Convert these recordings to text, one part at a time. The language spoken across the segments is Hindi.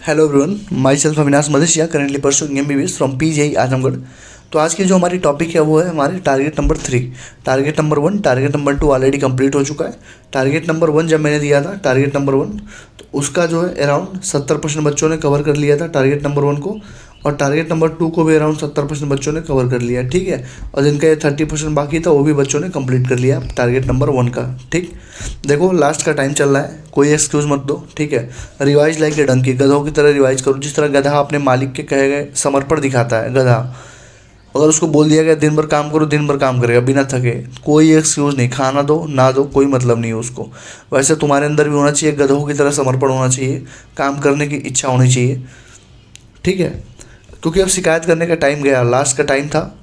Hello everyone, myself Avinash Madeshiya, currently pursuing MBBS from PGI Azamgarh. तो आज की जो हमारी टॉपिक है वो है हमारे target number 3। Target number 1, target number 2 already complete हो चुका है। टारगेट नंबर 1 जब मैंने दिया था टारगेट नंबर 1, तो उसका जो है अराउंड 70% बच्चों ने कवर कर लिया था टारगेट नंबर 1 को, और टारगेट नंबर 2 को भी अराउंड 70% बच्चों ने कवर कर लिया, ठीक है। और जिनका ये 30% बाकी था वो भी बच्चों ने कंप्लीट कर लिया टारगेट नंबर 1 का, ठीक। देखो लास्ट का टाइम चल रहा है, कोई एक्सक्यूज़ मत दो, ठीक है। रिवाइज लाइक ए डंकी, गधों की तरह रिवाइज करो। जिस तरह गधा अपने मालिक के कहे गए समर्पण दिखाता है, गधा अगर उसको बोल दिया गया दिन भर काम करो, दिन भर काम करेगा बिना थके, कोई एक्सक्यूज़ नहीं। खाना दो ना दो कोई मतलब नहीं है उसको। वैसे तुम्हारे अंदर भी होना चाहिए, गधों की तरह समर्पण होना चाहिए, काम करने की इच्छा होनी चाहिए, ठीक है। क्योंकि अब शिकायत करने का टाइम गया, लास्ट का टाइम था।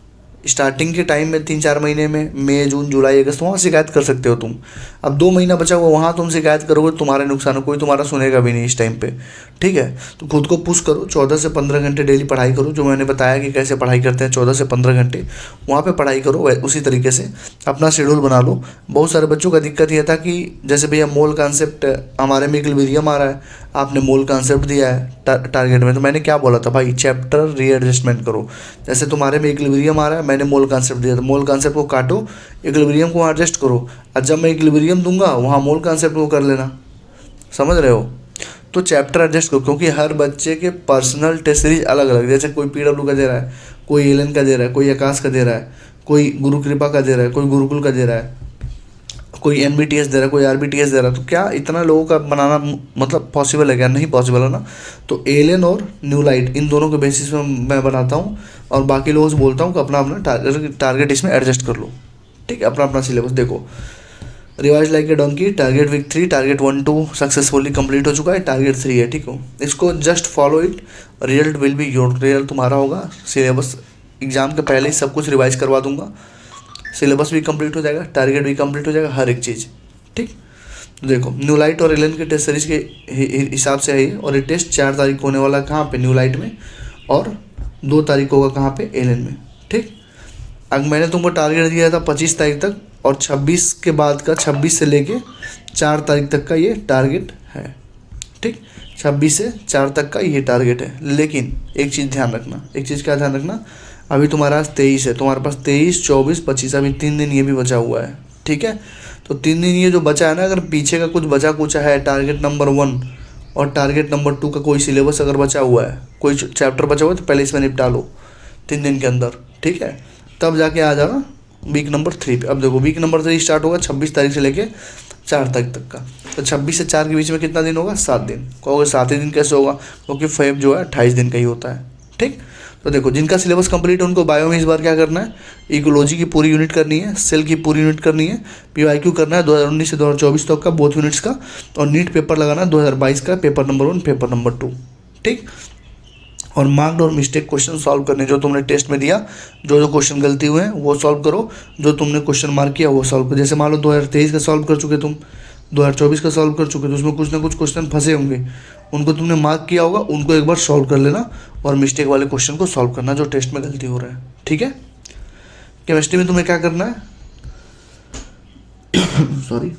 स्टार्टिंग के टाइम में 3-4 महीने में, मई जून जुलाई अगस्त, वहाँ शिकायत कर सकते हो तुम। अब 2 महीना बचा हुआ, वहाँ तुम शिकायत करोगे तुम्हारे नुकसान हो, कोई तुम्हारा सुनेगा भी नहीं इस टाइम पे, ठीक है। तो खुद को पुश करो, 14 से 15 घंटे डेली पढ़ाई करो। जो मैंने बताया कि कैसे पढ़ाई करते हैं 14 से 15 घंटे, वहाँ पे पढ़ाई करो। उसी तरीके से अपना शेड्यूल बना लो। बहुत सारे बच्चों का दिक्कत यह था कि जैसे भैया मोल कॉन्सेप्ट हमारे में इक्विलिब्रियम आ रहा है, आपने मोल कॉन्सेप्ट दिया है टारगेट में, तो मैंने क्या बोला था भाई, चैप्टर रीएडजस्टमेंट करो। जैसे तुम्हारे में इक्विलिब्रियम आ रहा है, मैंने मोल कॉन्सेप्ट दिया था, मोल कॉन्सेप्ट को काटो, इक्विलिब्रियम को एडजस्ट करो। और जब मैं इक्विलिब्रियम दूंगा वहाँ मोल कॉन्सेप्ट को कर लेना, समझ रहे हो। तो चैप्टर एडजस्ट करो, क्योंकि हर बच्चे के पर्सनल टेस्ट सीरीज अलग अलग, जैसे कोई पीडब्ल्यू का दे रहा है, कोई एलन का दे रहा है, कोई आकाश का दे रहा है, कोई गुरु कृपा का दे रहा है, कोई गुरुकुल का दे रहा है, कोई एनबीटीएस दे रहा है, कोई आरबीटीएस दे रहा है। तो क्या इतना लोगों का बनाना मतलब पॉसिबल है क्या? नहीं पॉसिबल है ना। तो एलन और न्यू लाइट, इन दोनों के बेसिस पे मैं बनाता हूँ, और बाकी लोगों से बोलता हूँ कि अपना अपना टारगेट इसमें एडजस्ट कर लो, ठीक है। अपना अपना सिलेबस देखो। Revise like a donkey, target week 3, target 1-2 successfully complete हो चुका है, टारगेट 3 है, ठीक हो। इसको just follow it, result will be your, result तुम्हारा होगा। सिलेबस एग्जाम के पहले ही सब कुछ रिवाइज करवा दूंगा, सिलेबस भी कंप्लीट हो जाएगा, टारगेट भी कंप्लीट हो जाएगा, हर एक चीज़, ठीक। देखो न्यू लाइट और एलन के टेस्ट सीरीज के हिसाब से है ये, और ये टेस्ट 4 तारीख को होने वाला है कहाँ पे, न्यू लाइट में, और 2 तारीख को होगा कहाँ पे, एलन में, ठीक। अब मैंने तुमको टारगेट दिया था 25 तारीख तक, और 26 के बाद का 26 से लेके 4 तारीख तक का ये टारगेट है, ठीक। 26 से 4 तक का ये टारगेट है। लेकिन एक चीज़ ध्यान रखना, एक चीज़ क्या ध्यान रखना, अभी तुम्हारा आज 23 है, तुम्हारे पास 23, 24, 25, अभी 3 दिन ये भी बचा हुआ है, ठीक है। तो 3 दिन ये जो बचा है ना, अगर पीछे का कुछ बचा कुछ है, टारगेट नंबर 1 और टारगेट नंबर 2 का कोई सिलेबस अगर बचा हुआ है, कोई चैप्टर बचा हुआ है, तो पहले इसमें निपटा लो 3 दिन के अंदर, ठीक है। तब जाके आ जाना वीक नंबर 3 पे। अब देखो वीक नंबर 3 स्टार्ट होगा 26 तारीख से लेके 4 तारीख तक का। तो 26 से 4 के बीच में कितना दिन होगा? 7 दिन। कहोगे 7 ही दिन कैसे होगा? क्योंकि फेब जो है 28 दिन का ही होता है, ठीक। तो देखो जिनका सिलेबस कंप्लीट है उनको बायो में इस बार क्या करना है, इकोलॉजी की पूरी यूनिट करनी है, सेल की पूरी यूनिट करनी है, पीवाईक्यू करना है 2019 से 2024 तक का बोथ यूनिट्स का, और नीट पेपर लगाना है 2022 का, पेपर नंबर 1 पेपर नंबर 2, ठीक। और मार्क्ड और मिस्टेक क्वेश्चन सॉल्व करने, जो तुमने टेस्ट में दिया, जो जो क्वेश्चन गलती हुए हैं वो सॉल्व करो, जो तुमने क्वेश्चन मार्क किया वो सॉल्व करो। जैसे मान लो 2023 का सॉल्व कर चुके तुम, 2024 का सॉल्व कर चुके, तो उसमें कुछ ना कुछ क्वेश्चन फंसे होंगे, उनको तुमने मार्क किया होगा, उनको एक बार सॉल्व कर लेना, और मिस्टेक वाले क्वेश्चन को सॉल्व करना जो टेस्ट में गलती हो रहा है, ठीक है। केमिस्ट्री में तुम्हें क्या करना है सॉरी,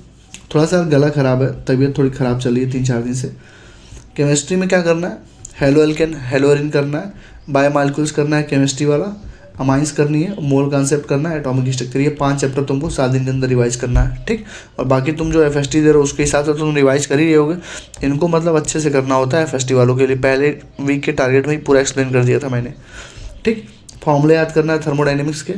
थोड़ा सा गला ख़राब है, तबीयत थोड़ी ख़राब चल रही है 3-4 दिन से। केमिस्ट्री में क्या करना है, हेलो एल्केन हेलो एरिन करना है, बायोमॉलिक्यूल्स करना है केमिस्ट्री वाला, अमाइंस करनी है, मोल कॉन्सेप्ट करना है, एटॉमिक स्ट्रक्चर, ये 5 चैप्टर तुमको 7 दिन के अंदर रिवाइज करना है, ठीक। और बाकी तुम जो एफएसटी दे रहे हो उसके हिसाब से तुम रिवाइज कर ही रहे होगे। इनको मतलब अच्छे से करना होता है एफएसटी वालों के लिए, पहले वीक के टारगेट में ही पूरा एक्सप्लेन कर दिया था मैंने, ठीक। फॉर्मूले याद करना है थर्मोडाइनमिक्स के,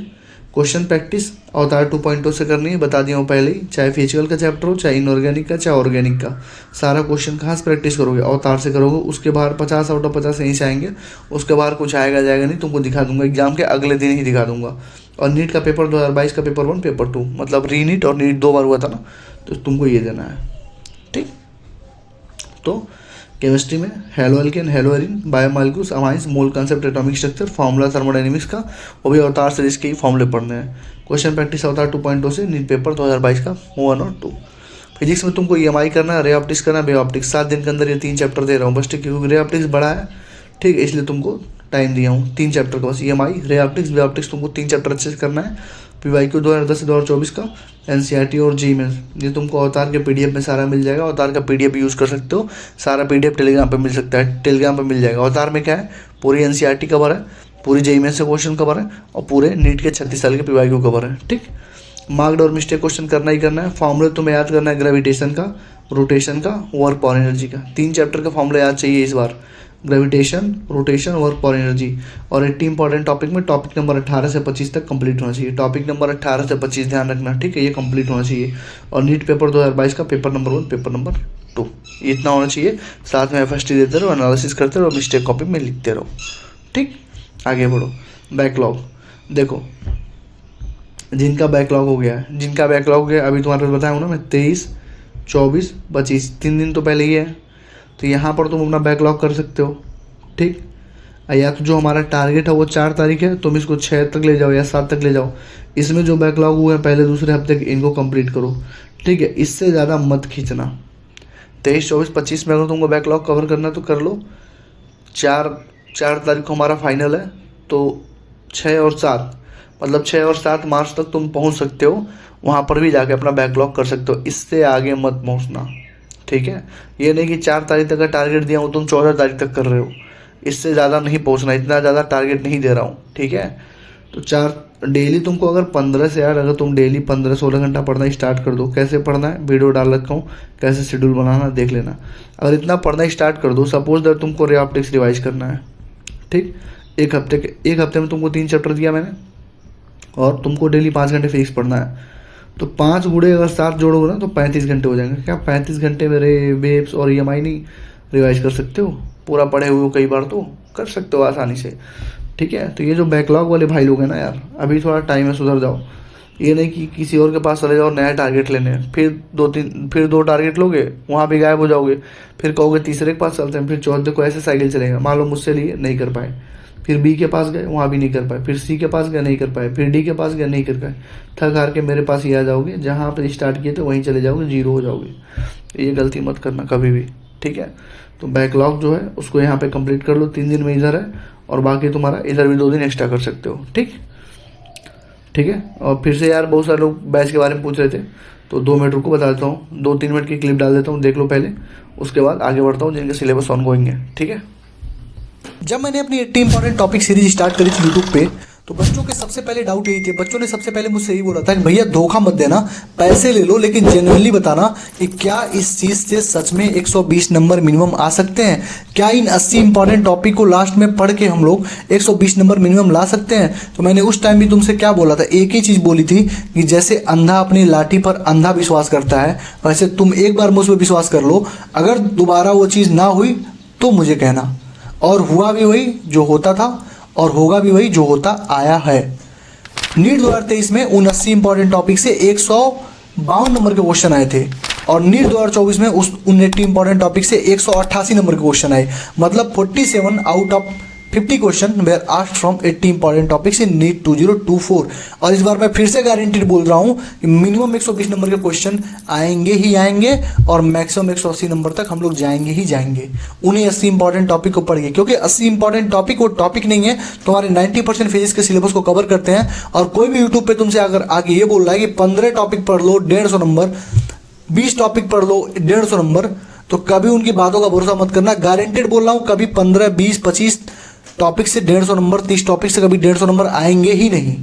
क्वेश्चन प्रैक्टिस अवतार 2.0 से करनी है, बता दिया हूँ पहले ही, चाहे फिजिकल का चैप्टर हो, चाहे इनऑर्गेनिक का, चाहे ऑर्गेनिक का, सारा क्वेश्चन कहाँ से प्रैक्टिस करोगे? अवतार से करोगे। उसके बाहर 50 आउट ऑफ 50 यहीं से आएंगे, उसके बाहर कुछ आएगा जाएगा नहीं, तुमको दिखा दूंगा, एग्जाम के अगले दिन ही दिखा दूंगा। और नीट का पेपर 2022 का पेपर 1 पेपर 2, मतलब री नीट और नीट 2 बार हुआ था ना, तो तुमको ये देना है, ठीक। तो केमिस्ट्री में halo alkane hello Erin, biomolecules, amines, mole concept, atomic structure, formula thermodynamics का, वो भी अवतार सीरीज के ही फॉर्मूले पढ़ने हैं। क्वेश्चन प्रैक्टिस अवतार 2.0 से, नीट पेपर 2022 का 1 और 2। फिजिक्स में तुमको ईएमआई करना है, रे ऑप्टिक्स करना है, बे ऑप्टिक्स, 7 दिन के अंदर ये 3 चैप्टर दे रहा हूँ बस, ठीक। क्योंकि रे ऑप्टिक्स बड़ा है, ठीक है, इसलिए तुमको टाइम दिया हूँ 3 चैप्टर का बस, ईएमआई, रे ऑप्टिक्स, बे ऑप्टिक्स, तुमको 3 चैप्टर अच्छे से करना है। PYQ 2010 से 2024 का, NCERT और जी मेंस। ये तुमको अवतार के PDF में सारा मिल जाएगा। अवतार का PDF यूज़ कर सकते हो, सारा PDF टेलीग्राम पे मिल सकता है, टेलीग्राम पे मिल जाएगा। अवतार में क्या है, पूरी NCERT कवर है, पूरी JEE मेंस से क्वेश्चन कवर है और पूरे नीट के 36 साल के PYQ कवर है। ठीक, मार्क्ड और मिस्टेक क्वेश्चन करना ही करना है। फॉर्मूले तुम्हें याद करना है, ग्रेविटेशन का, रोटेशन का, वर्क पावर एनर्जी का। 3 चैप्टर का फॉर्मूला याद चाहिए इस बार, gravitation, rotation, work power energy. और 80 इंपॉर्टेंट टॉपिक में टॉपिक नंबर 18 से 25 तक कंप्लीट होना चाहिए। टॉपिक नंबर 18 से 25 ध्यान रखना, ठीक है, ये कंप्लीट होना चाहिए। और नीट पेपर 2022 का पेपर नंबर 1, पेपर नंबर 2, इतना होना चाहिए। साथ में FST देते रहो, एनालिसिस करते रहो, मिस्टेक कॉपी में लिखते रहो। ठीक, आगे बढ़ो। बैकलॉग देखो, जिनका बैकलॉग हो गया है, जिनका बैकलॉग हो गया, अभी तुम्हारे पास बताया हूँ ना मैं, 23, 24, 25, 3 दिन तो पहले ही है। तो यहाँ पर तुम अपना बैकलॉग कर सकते हो। ठीक, या तो जो हमारा टारगेट है वो 4 तारीख है, तुम इसको 6 तक ले जाओ या 7 तक ले जाओ। इसमें जो बैकलॉग हुए हैं पहले दूसरे हफ्ते के, इनको कंप्लीट करो। ठीक है, इससे ज़्यादा मत खींचना। 23, 24, 25 में अगर तुमको बैकलॉग कवर करना तो कर लो। 4 तारीख को हमारा फाइनल है, तो 6 और 7, मतलब 6 और 7 मार्च तक तुम पहुंच सकते हो। वहाँ पर भी जाके अपना बैकलॉग कर सकते हो, इससे आगे मत पहुंचना। ठीक है, ये नहीं कि 4 तारीख तक का टारगेट दिया हूँ तुम 14 तारीख तक कर रहे हो, इससे ज़्यादा नहीं पहुंचना, इतना ज़्यादा टारगेट नहीं दे रहा हूँ। ठीक है, तो 4 डेली तुमको अगर 15 से यार, अगर तुम डेली 15-16 घंटा पढ़ना स्टार्ट कर दो। कैसे पढ़ना है वीडियो डाल रखा हूँ, कैसे शेड्यूल बनाना देख लेना। अगर इतना पढ़ना स्टार्ट कर दो, सपोज दैट तुमको रे ऑप्टिक्स रिवाइज करना है। ठीक, एक हफ्ते में तुमको 3 चैप्टर दिया मैंने, और तुमको डेली 5 घंटे फिजिक्स पढ़ना है। तो 5 गुणे अगर 7 जोड़ोगे ना तो 35 घंटे हो जाएंगे। क्या 35 घंटे में रे, वेव्स और EMI नहीं रिवाइज कर सकते हो? पूरा पढ़े हुए हो, कई बार तो कर सकते हो आसानी से। ठीक है, तो ये जो बैकलॉग वाले भाई लोग हैं ना यार, अभी थोड़ा टाइम है, सुधर जाओ। ये नहीं कि किसी और के पास चले जाओ, नया टारगेट लेने, फिर 2 टारगेट लोगे, वहाँ भी गायब हो जाओगे। फिर कहोगे तीसरे के पास चलते हैं, फिर चौथे को ऐसे साइकिल चलेगा। मान लो मुझसे लिए, नहीं कर पाए, फिर B के पास गए, वहाँ भी नहीं कर पाए, फिर C के पास गए, नहीं कर पाए, फिर D के पास गए, नहीं कर पाए। थक हार के मेरे पास ही आ जाओगे, जहाँ पर स्टार्ट किए थे वहीं चले जाओगे, 0 हो जाओगे। ये गलती मत करना कभी भी। ठीक है, तो बैकलॉग जो है उसको यहाँ पे कंप्लीट कर लो। 3 दिन में इधर है, और बाकी तुम्हारा इधर भी 2 दिन एक्स्ट्रा कर सकते हो। ठीक है। और फिर से यार बहुत सारे लोग बैच के बारे में पूछ रहे थे, तो 2 मिनट रुको, बता देता हूँ। 2-3 मिनट की क्लिप डाल देता हूँ, देख लो पहले, उसके बाद आगे बढ़ता हूँ जिनके सिलेबस ऑन गोइंग है। ठीक है, जब मैंने अपनी 80 इंपॉर्टेंट टॉपिक सीरीज स्टार्ट करी थी यूट्यूब पे, तो बच्चों के सबसे पहले डाउट यही थे। बच्चों ने सबसे पहले मुझसे यही बोला था कि भैया धोखा मत देना, पैसे ले लो, लेकिन जेन्युइनली बताना कि क्या इस चीज़ से सच में 120 नंबर मिनिमम आ सकते हैं? क्या इन 80 इंपॉर्टेंट टॉपिक को लास्ट में पढ़ के हम लोग 120 नंबर मिनिमम ला सकते हैं? तो मैंने उस टाइम भी तुमसे क्या बोला था, एक ही चीज़ बोली थी कि जैसे अंधा अपनी लाठी पर अंधा विश्वास करता है, वैसे तुम एक बार मुझ पर विश्वास कर लो, अगर दोबारा वो चीज़ ना हुई तो मुझे कहना। और हुआ भी वही जो होता था, और होगा भी वही जो होता आया है। नीट 2023 में 79 इंपॉर्टेंट टॉपिक से 152 नंबर के क्वेश्चन आए थे, और नीट 2024 में उस 80 इंपॉर्टेंट टॉपिक से 188 नंबर के क्वेश्चन आए। मतलब 47 out of 50 question were asked from 80 important topics in NEET 2024। और इस बार मैं फिर से गारंटीड बोल रहा हूँ कि मिनिमम 120 नंबर के क्वेश्चन आएंगे ही आएंगे, और मैक्सिमम 180 नंबर तक हम लोग जाएंगे ही जाएंगे उन्हीं 80 इंपॉर्टेंट टॉपिक को पढ़िए। क्योंकि 80 इंपॉर्टेंट टॉपिक वो टॉपिक नहीं है, तुम्हारे 90% फिजिक्स के सिलेबस को कवर करते हैं। और कोई भी यूट्यूब पर तुमसे अगर आगे ये बोल रहा है कि 15 टॉपिक पढ़ लो 150 नंबर, 20 टॉपिक पढ़ लो 150 नंबर, तो कभी उनकी बातों का भरोसा मत करना। गारंटेड बोल रहा हूँ, कभी 15, 20, 25 टॉपिक से 150 नंबर, 30 टॉपिक से कभी 150 नंबर आएंगे ही नहीं।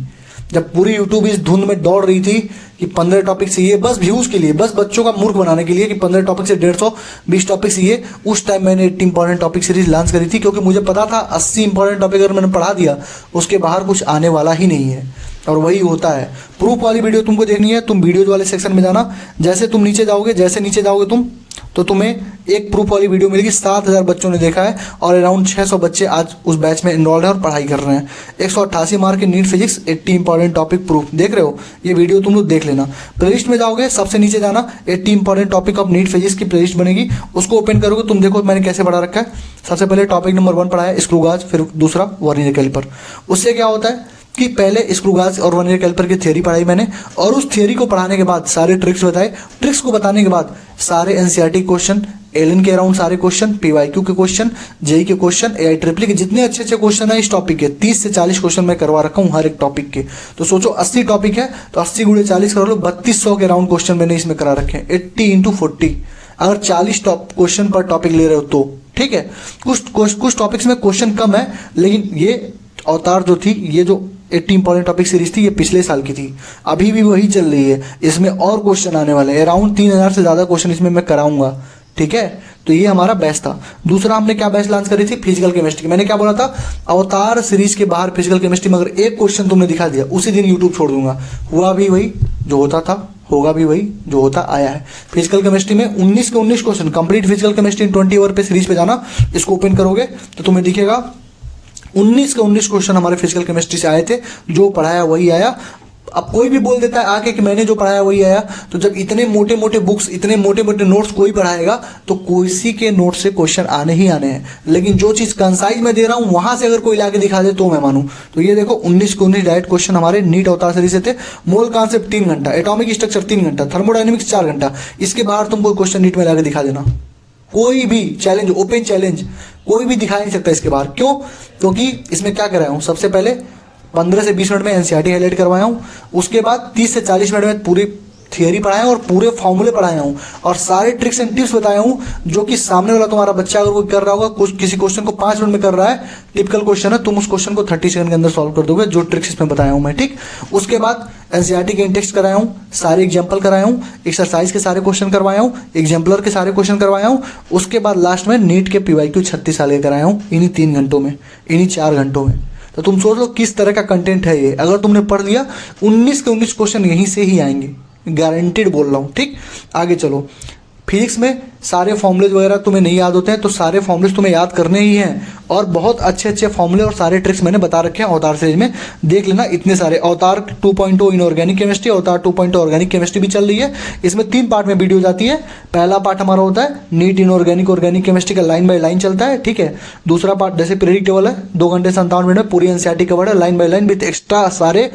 जब पूरी यूट्यूब इस धुंध में दौड़ रही थी कि 15 टॉपिक से ये, बस व्यूज़ के लिए, बस बच्चों का मूर्ख बनाने के लिए कि 15 टॉपिक से 150, 20 टॉपिक से ये, उस टाइम मैंने 80 इंपॉर्टेंट टॉपिक सीरीज लॉन्च करी थी। क्योंकि मुझे पता था 80 इंपॉर्टेंट टॉपिक अगर मैंने पढ़ा दिया, उसके बाहर कुछ आने वाला ही नहीं है। और वही होता है। प्रूफ वाली वीडियो तुमको देखनी है, तुम वीडियोज वाले सेक्शन में जाना। जैसे तुम नीचे जाओगे, जैसे नीचे जाओगे तुम, तो तुम्हें एक प्रूफ वाली वीडियो मिलेगी। 7000 बच्चों ने देखा है, और अराउंड 600 बच्चे आज उस बैच में इनरोल्ड है और पढ़ाई कर रहे हैं। 188 मार्क की NEET physics, 80 important topic proof, देख रहे हो? ये वीडियो तुम लोग देख लेना। प्लेलिस्ट में जाओगे, सबसे नीचे जाना, 80 important topic of NEET physics की प्लेलिस्ट बनेगी, उसको ओपन करोगे, तुम देखो मैंने कैसे पढ़ा रखा है। सबसे पहले टॉपिक नंबर 1 पढ़ा है स्क्रू गाज, फिर दूसरा वर्नियर कैलिपर। उससे क्या होता है कि पहले स्क्रू गाज और वर्नियर कैलिपर की थ्योरी पढ़ाई मैंने, और उस थ्योरी को पढ़ाने के बाद सारे ट्रिक्स बताए। ट्रिक्स को बताने के बाद सारे एनसीईआरटी क्वेश्चन एलिन के अराउंड सारे क्वेश्चन, पीवाईक्यू के क्वेश्चन, जेई के क्वेश्चन, एआई ट्रिपल के जितने अच्छे अच्छे क्वेश्चन है इस टॉपिक के 30 से 40 क्वेश्चन मैं करवा रखा हूँ हर एक टॉपिक के। तो सोचो 80 टॉपिक है तो 80 गुणे 40 कर लो, 3200 के अराउंड क्वेश्चन मैंने इसमें करा रखे हैं। 80 इंटू 40, अगर 40 क्वेश्चन पर टॉपिक ले रहे हो तो ठीक है। कुछ टॉपिक्स में क्वेश्चन कम है, लेकिन ये अवतार जो थी, ये जो 80 इंपॉर्टेंट टॉपिक सीरीज थी, ये पिछले साल की थी, अभी भी वही चल रही है। इसमें और क्वेश्चन आने वाले हैं, अराउंड 3000 से ज़्यादा क्वेश्चन इसमें मैं कराऊंगा, ठीक है। तो ये हमारा बैच था। दूसरा हमने क्या बैच लॉन्च करी थी, फिजिकल केमिस्ट्री। मैंने क्या बोला था, अवतार सीरीज के बाहर फिजिकल केमिस्ट्री में अगर एक क्वेश्चन तुमने दिखा दिया उसी दिन यूट्यूब छोड़ दूंगा। हुआ भी वही जो होता था, होगा भी वही जो होता आया है। फिजिकल केमिस्ट्री में 19 के 19 question, complete physical chemistry in 20 hour पे सीरीज पे जाना, इसको ओपन करोगे तो तुम्हें दिखेगा 19 के 19 क्वेश्चन हमारे फिजिकल केमिस्ट्री से आए थे। जो पढ़ाया वही आया। अब कोई भी बोल देता है आके कि मैंने जो पढ़ाया वही आया, तो जब इतने मोटे मोटे बुक्स, इतने मोटे मोटे नोट्स कोई पढ़ाएगा तो किसी के नोट से क्वेश्चन आने ही आने हैं। लेकिन जो चीज कंसाइज में दे रहा हूं वहां से अगर कोई लाके दिखा दे तो मैं मानूं। तो ये देखो 19 के 19 डायरेक्ट क्वेश्चन हमारे नीट अवतार सीरीज से थे। मोल कॉन्सेप्ट 3 घंटा, एटॉमिक स्ट्रक्चर 3 घंटा, थर्मोडायनेमिक्स 4 घंटा। इसके बाहर तुम कोई क्वेश्चन नीट में लाके दिखा देना, कोई भी चैलेंज, ओपन चैलेंज, कोई भी दिखा नहीं सकता इसके बाहर। क्यों? क्योंकि इसमें क्या कराया हूं, सबसे पहले 15 से 20 मिनट में एनसीईआरटी हाईलाइट करवाया हूँ। उसके बाद 30 से 40 मिनट में पूरी थियरी पढ़ाया हूँ और पूरे फॉर्मूले पढ़ाया हूँ और सारे ट्रिक्स एंड टिप्स बताया हूँ, जो कि सामने वाला तुम्हारा बच्चा अगर कोई कर रहा होगा, कुछ किसी क्वेश्चन को 5 मिनट में कर रहा है, टिपिकल क्वेश्चन है, तुम उस क्वेश्चन को 30 सेकंड के अंदर सॉल्व कर दोगे, जो ट्रिक्स इसमें बताया हूँ मैं, ठीक। उसके बाद एनसीईआरटी के इंटेक्स्ट कराया हूँ, सारे एग्जाम्पल कराया हूँ, एक्सरसाइज के सारे क्वेश्चन करवाया हूँ, एग्जाम्पलर के सारे क्वेश्चन करवाया हूँ। उसके बाद लास्ट में नीट के पीवाईक्यू 36 साल के कराया हूँ, इन्हीं 3 घंटों में, इन्हीं 4 घंटों में। तो तुम सोच लो किस तरह का कंटेंट है ये। अगर तुमने पढ़ लिया 19 के 19 क्वेश्चन यहीं से ही आएंगे, गारंटेड बोल रहा हूँ, ठीक। आगे चलो। फिजिक्स में सारे फॉर्मूलेज वगैरह तुम्हें नहीं याद होते हैं, तो सारे फॉर्मूलेज तुम्हें याद करने ही हैं और बहुत अच्छे अच्छे फॉर्मूले और सारे ट्रिक्स मैंने बता रखे हैं अवतार सीरीज में, देख लेना। इतने सारे अवतार 2.0 इनऑर्गेनिक केमिस्ट्री, अवतार 2.0 ऑर्गेनिक केमिस्ट्री भी चल रही है। इसमें 3 पार्ट में वीडियो जाती है। पहला पार्ट हमारा होता है नीट इनऑर्गेनिक ऑर्गेनिक केमिस्ट्री का लाइन बाय लाइन चलता है, ठीक है। दूसरा पार्ट जैसे प्रेडिक्टेबल है, 2 घंटे 57 मिनट में पूरी एनसीईआरटी कवर्ड है, line by line with extra सारे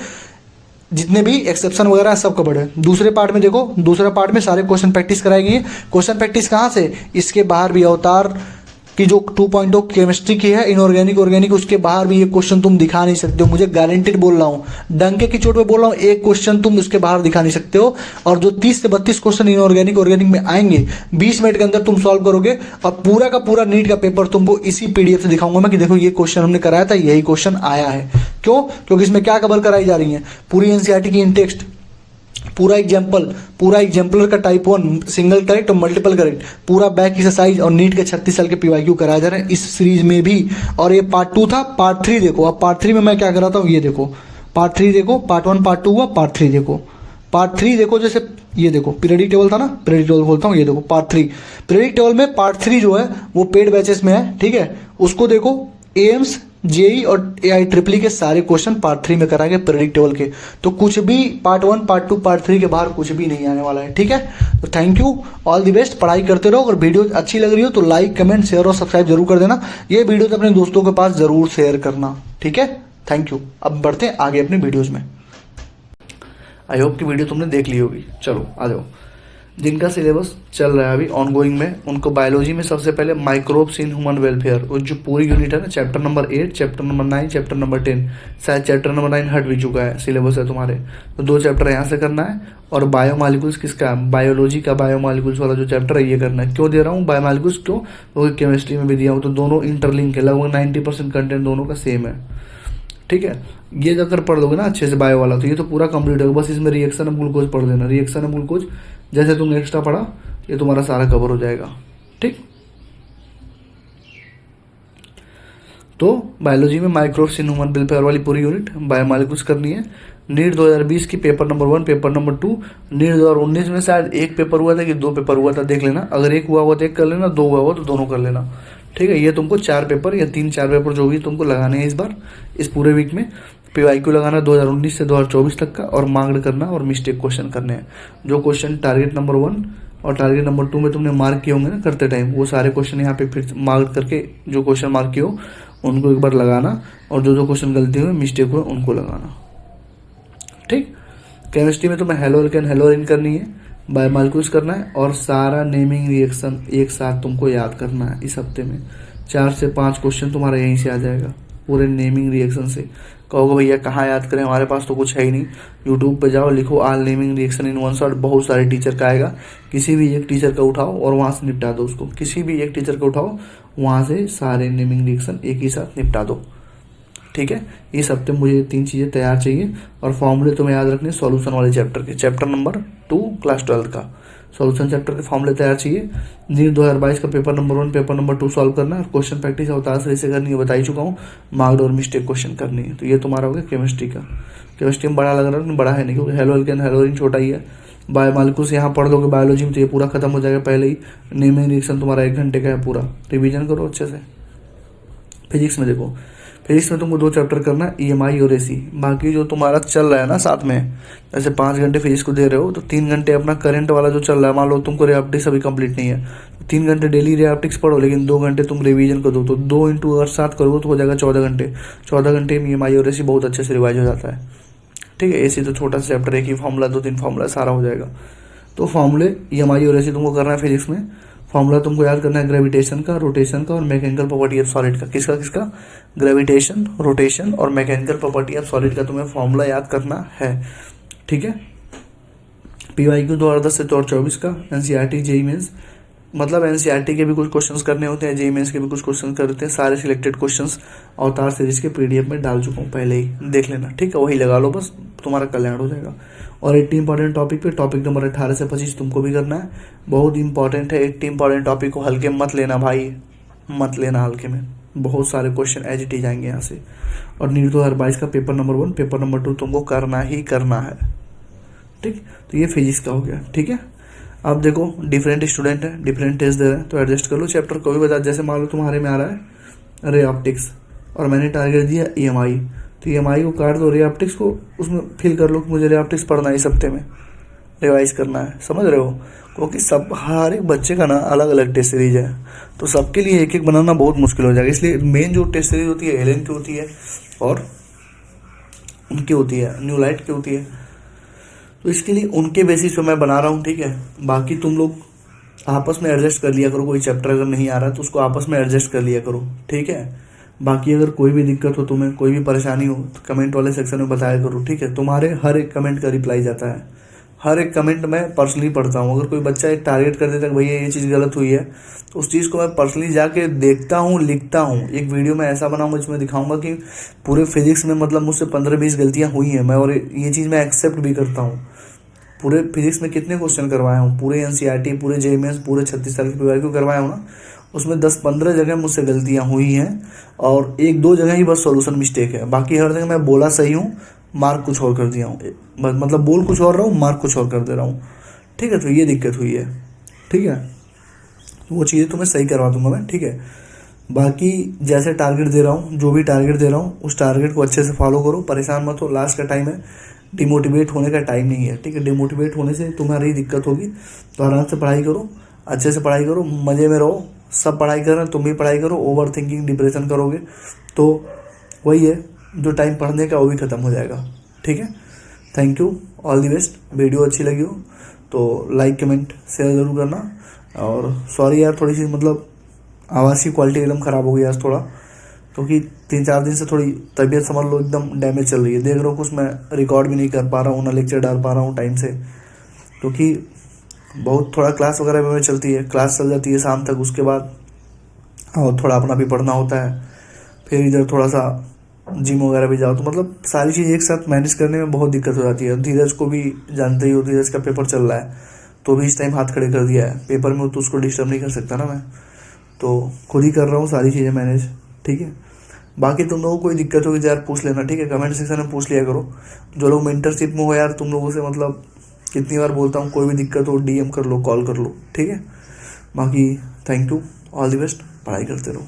जितने भी एक्सेप्शन वगैरह है सब कवर्ड है। दूसरे पार्ट में देखो, दूसरा पार्ट में सारे क्वेश्चन प्रैक्टिस कराई गई है। क्वेश्चन प्रैक्टिस कहाँ से, इसके बाहर भी अवतार की जो 2.0 केमिस्ट्री की है, इनऑर्गेनिक ऑर्गेनिक, उसके बाहर भी ये क्वेश्चन तुम दिखा नहीं सकते हो। मुझे गारंटेड बोल रहा हूँ, डंके की चोट पे बोल रहा हूँ, एक क्वेश्चन तुम उसके बाहर दिखा नहीं सकते हो। और जो 30 से 32 क्वेश्चन इनऑर्गेनिक ऑर्गेनिक में आएंगे 20 मिनट के अंदर तुम सॉल्व करोगे और पूरा का पूरा नीट का पेपर तुमको इसी पीडीएफ से दिखाऊंगा मैं कि देखो ये क्वेश्चन हमने कराया था, यही क्वेश्चन आया है। क्यों? क्योंकि इसमें क्या कवर कराई जा रही है, पूरी एनसीईआरटी की इंटेक्स्ट, पूरा एग्जाम्पल, पूरा एग्जाम्पलर का टाइप 1 सिंगल करेक्ट और मल्टीपल करेक्ट, पूरा बैक एक्सरसाइज और नीट के 36 साल के पीवाईक्यू कराए जा रहे हैं इस सीरीज में भी। और ये पार्ट 2 था, पार्ट 3 देखो। अब पार्ट 3 में मैं क्या कराता हूँ, ये देखो, पार्ट 3 देखो, पार्ट 1 पार्ट 2 हुआ, पार्ट 3 देखो। पार्ट 3 देखो, जैसे ये देखो प्रेडिक्टेबल था ना, प्रेडिक्टेबल बोलता हूँ, ये देखो पार्ट 3। प्रेडिक्टेबल में पार्ट 3 जो है वो पेड बैचेस में है, ठीक है। उसको देखो, एम्स, जेई और एआई ट्रिपल के सारे क्वेश्चन पार्ट 3 में कराएंगे प्रेडिक्टेबल के। तो कुछ भी पार्ट 1 पार्ट 2 पार्ट 3 के बाहर कुछ भी नहीं आने वाला है, ठीक है। तो thank you, all the best, पढ़ाई करते रहो। अगर वीडियो अच्छी लग रही हो तो लाइक कमेंट शेयर और सब्सक्राइब जरूर कर देना। ये वीडियो तो अपने दोस्तों के पास जरूर शेयर करना, ठीक है। Thank you. अब बढ़ते हैं आगे अपने वीडियोज में। आई होप की वीडियो तुमने देख ली होगी। चलो आ जाओ। जिनका सिलेबस चल रहा है अभी ऑनगोइंग में, उनको बायोलॉजी में सबसे पहले माइक्रोब्स इन ह्यूमन वेलफेयर, और जो पूरी यूनिट है ना, chapter number 8, chapter number 9, chapter number 10, शायद चैप्टर नंबर 9 हट भी चुका है, सिलेबस है तुम्हारे। तो 2 चैप्टर यहाँ से करना है। और बायोमॉलिक्यूल्स किसका, बायोलॉजी का बायोमॉलिक्यूल्स वाला जो चैप्टर है ये करना है। क्यों दे रहा हूँ बायोमॉलिक्यूल्स, क्यों? क्योंकि केमिस्ट्री में भी दिया हूँ, तो दोनों इंटरलिंक है, लगभग 90% कंटेंट दोनों का सेम है, ठीक है। ये अगर पढ़ लोगे ना अच्छे से बायो वाला, तो ये तो पूरा कंप्लीट होगा। बस इसमें रिएक्शन ऑफ ग्लूकोज पढ़ लेना, रिएक्शन ऑफ ग्लूकोज जैसे तुमने एक्स्ट्रा पढ़ा, ये तुम्हारा सारा कवर हो जाएगा, ठीक। तो बायोलॉजी में माइक्रोब्स इन ह्यूमन वेलफेयर वाली पूरी यूनिट बायोमॉलिक्यूल्स करनी है। नीट 2020 की paper number 1, paper number 2। NEET 2019 में शायद 1 पेपर हुआ था कि 2 पेपर हुआ था, देख लेना। अगर 1 हुआ तो 1 कर लेना, 2 हुआ तो दोनों कर लेना, ठीक है। ये तुमको 4 पेपर या 3-4 पेपर जो भी तुमको लगाने हैं इस बार, इस पूरे वीक में। पीवाईक्यू लगाना 2019 से 2024 तक का, और मार्क्ड करना और मिस्टेक क्वेश्चन करने हैं। जो क्वेश्चन टारगेट नंबर 1 और टारगेट नंबर 2 में तुमने मार्क किए होंगे ना करते टाइम, वो सारे क्वेश्चन यहाँ पे फिर मार्क करके जो क्वेश्चन मार्क किए हो उनको एक बार लगाना, और जो क्वेश्चन गलती हुए मिस्टेक हुए उनको लगाना, ठीक। केमिस्ट्री में तुम्हें हेलोरिन करनी है, बायोमॉलिक्यूल्स करना है और सारा नेमिंग रिएक्शन एक साथ तुमको याद करना है। इस हफ्ते में 4 से 5 क्वेश्चन तुम्हारा यहीं से आ जाएगा पूरे नेमिंग रिएक्शन से। कहोगे भैया कहाँ याद करें, हमारे पास तो कुछ है ही नहीं। यूट्यूब पे जाओ, लिखो all naming reaction in one shot, बहुत सारे टीचर का आएगा। किसी भी एक टीचर का उठाओ और वहाँ से निपटा दो उसको। किसी भी एक टीचर का उठाओ, वहाँ से सारे नेमिंग रिएक्शन एक ही साथ निपटा दो। ठीक है, इस हफ्ते मुझे 3 चीज़ें तैयार चाहिए और फॉर्मूले तुम्हें याद रखने सॉल्यूशन वाले चैप्टर के, चैप्टर नंबर 2 क्लास 12 का सॉल्यूशन चैप्टर के फॉर्मूले तैयार चाहिए। नीट 2022 का paper number 1 paper number 2 solve करना है। क्वेश्चन प्रैक्टिस अवतार सही से करनी है, बता ही चुका हूँ। मार्क्ड और मिस्टेक क्वेश्चन करनी है। तो ये तुम्हारा हो गया केमिस्ट्री का। केमिस्ट्री में बड़ा लग रहा है लेकिन बड़ा है नहीं, क्योंकि हेलो एल्केन हेलोरिन छोटा ही है। बायोमॉलिक्यूल्स यहाँ पढ़ लोगे बायोलॉजी में तो ये पूरा खत्म हो जाएगा पहले ही। नेमिंग रिएक्शन तुम्हारा 1 घंटे का है पूरा, रिविजन करो अच्छे से। फिजिक्स में देखो, फिजिक्स में तुमको 2 चैप्टर करना है, EMI और AC। बाकी जो तुम्हारा चल रहा है ना साथ में, जैसे 5 घंटे फिजिक्स को दे रहे हो तो 3 घंटे अपना करंट वाला जो चल रहा है। मान लो तुमको रिएप्टिक्स अभी कंप्लीट नहीं है, 3 घंटे डेली रिएप्टिक्स पढ़ो, लेकिन 2 घंटे तुम रिवीजन कर दो। तो 2 इंटू अगर 7 करोगे तो हो जाएगा 14 घंटे। 14 घंटे में EMI और AC बहुत अच्छे से रिवाइज हो जाता है। ठीक है, AC तो छोटा सा चैप्टर, एक ही फॉर्मूला 2-3 फॉर्मूला सारा हो जाएगा। तो फॉर्मूले EMI और AC तुमको करना है फिजिक्स में। फॉर्मूला तुमको याद करना है ग्रेविटेशन का, रोटेशन का और मैकेनिकल प्रॉपर्टी ऑफ सॉलिड का। किसका? ग्रेविटेशन, रोटेशन और मैकेनिकल प्रॉपर्टी ऑफ सॉलिड का तुम्हें फॉर्मूला याद करना है। ठीक है, PYQ 2010 से 2024 का NCERT JEE मेंस, मतलब NCERT के भी कुछ क्वेश्चंस करने होते हैं, JEE मेंस के भी कुछ क्वेश्चंस करते हैं। सारे सिलेक्टेड क्वेश्चंस अवतार सीरीज के PDF में डाल चुका हूँ, पहले ही देख लेना। ठीक है, वही लगा लो, बस तुम्हारा कल्याण हो जाएगा। और 80 इंपॉर्टेंट टॉपिक पे टॉपिक नंबर 18 से 25 तुमको भी करना है। बहुत इंपॉर्टेंट है, 80 इंपॉर्टेंट टॉपिक को हल्के मत लेना भाई, मत लेना हल्के में। बहुत सारे क्वेश्चन एज इट इज आएंगे यहाँ से। और नीट 2022 का पेपर नंबर 1 पेपर नंबर 2 तुमको करना ही करना है। ठीक, तो ये फिजिक्स का हो गया। ठीक है, अब देखो डिफरेंट स्टूडेंट है, डिफरेंट टेस्ट दे रहे हैं, तो एडजस्ट कर लो चैप्टर को भी बता। जैसे मान लो तुम्हारे में आ रहा है रे ऑप्टिक्स और मैंने टारगेट दिया EMI, तो EMI को काट दो, रे ऑप्टिक्स को उसमें फिल कर लो कि मुझे रे ऑप्टिक्स पढ़ना है इस हफ्ते में, रिवाइज करना है। समझ रहे हो, क्योंकि सब हर एक बच्चे का ना अलग अलग टेस्ट सीरीज है, तो सबके लिए एक एक बनाना बहुत मुश्किल हो जाएगा। इसलिए मेन जो टेस्ट सीरीज होती है एलेन की होती है और उनकी होती है न्यू लाइट की होती है, तो इसके लिए उनके बेसिस पे मैं बना रहा हूँ। ठीक है, बाकी तुम लोग आपस में एडजस्ट कर लिया करो। कोई चैप्टर अगर नहीं आ रहा तो उसको आपस में एडजस्ट कर लिया करो। ठीक है, बाकी अगर कोई भी दिक्कत हो, तुम्हें कोई भी परेशानी हो तो कमेंट वाले सेक्शन में बताया करो। ठीक है, तुम्हारे हर एक कमेंट का रिप्लाई जाता है, हर एक कमेंट मैं पर्सनली पढ़ता हूँ। अगर कोई बच्चा एक टारगेट कर देता है कि भैया ये चीज़ गलत हुई है, तो उस चीज़ को मैं पर्सनली जाके देखता हूँ, लिखता हूँ। एक वीडियो में ऐसा बनाऊंगा जिसमें दिखाऊंगा कि पूरे फिजिक्स में मतलब मुझसे 15-20 गलतियाँ हुई हैं मैं, और ये चीज़ मैं एक्सेप्ट भी करता हूँ। पूरे फिजिक्स में कितने क्वेश्चन करवाया हूँ, पूरे NCERT, पूरे JEE मेंस, पूरे 36 साल की PYQ करवाया हूँ ना, उसमें 10-15 जगह मुझसे गलतियाँ हुई हैं और 1-2 जगह ही बस सॉल्यूशन मिस्टेक है। बाकी हर जगह मैं बोला सही हूँ, मार्क कुछ और कर दिया हूँ, मतलब बोल कुछ और रहा हूँ, मार्क कुछ और कर दे रहा हूँ। ठीक है, तो ये दिक्कत हुई है। ठीक है, तो वो चीज़ें तो मैं सही करवा दूंगा मैं। ठीक है, बाकी जैसे टारगेट दे रहा हूँ, जो भी टारगेट दे रहा हूँ उस टारगेट को अच्छे से फॉलो करो, परेशान मत हो। लास्ट का टाइम है, डिमोटिवेट होने का टाइम नहीं है। ठीक है, डिमोटिवेट होने से तुम्हारी दिक्कत होगी, तो आराम से पढ़ाई करो, अच्छे से पढ़ाई करो, मज़े में रहो। सब पढ़ाई कर रहे हैं, तुम भी पढ़ाई करो। ओवर थिंकिंग, डिप्रेशन करोगे तो वही है, जो टाइम पढ़ने का वो भी ख़त्म हो जाएगा। ठीक है, thank you, all the best. Video अच्छी लगी हो तो लाइक कमेंट शेयर ज़रूर करना। और सॉरी यार, थोड़ी सी मतलब आवाज़ की क्वालिटी एकदम ख़राब हो गई आज थोड़ा, क्योंकि 3-4 दिन से थोड़ी तबीयत समझ लो एकदम डैमेज चल रही है। देख रहा हूँ कुछ मैं रिकॉर्ड भी नहीं कर पा रहा हूँ, ना लेक्चर डाल पा रहा हूँ टाइम से, क्योंकि बहुत थोड़ा क्लास वगैरह में चलती है, क्लास चल जाती है शाम तक, उसके बाद और थोड़ा अपना भी पढ़ना होता है, फिर इधर थोड़ा सा जिम वगैरह भी जाओ, तो मतलब सारी चीज़ एक साथ मैनेज करने में बहुत दिक्कत हो जाती है। धीरज को भी जानते ही हो, धीरज का पेपर चल रहा है, तो भी इस टाइम हाथ खड़े कर दिया है पेपर में, तो उसको डिस्टर्ब नहीं कर सकता ना मैं, तो खुद ही कर रहा हूँ सारी चीज़ें मैनेज। ठीक है, बाकी तुम लोगों को कोई दिक्कत होगी तो यार पूछ लेना। ठीक है, कमेंट सेक्शन में पूछ लिया करो। जो लोग मेंटरशिप में हो यार, तुम लोगों से मतलब कितनी बार बोलता हूँ, कोई भी दिक्कत हो DM कर लो, कॉल कर लो। ठीक है, बाकी thank you, all the best, पढ़ाई करते रहो।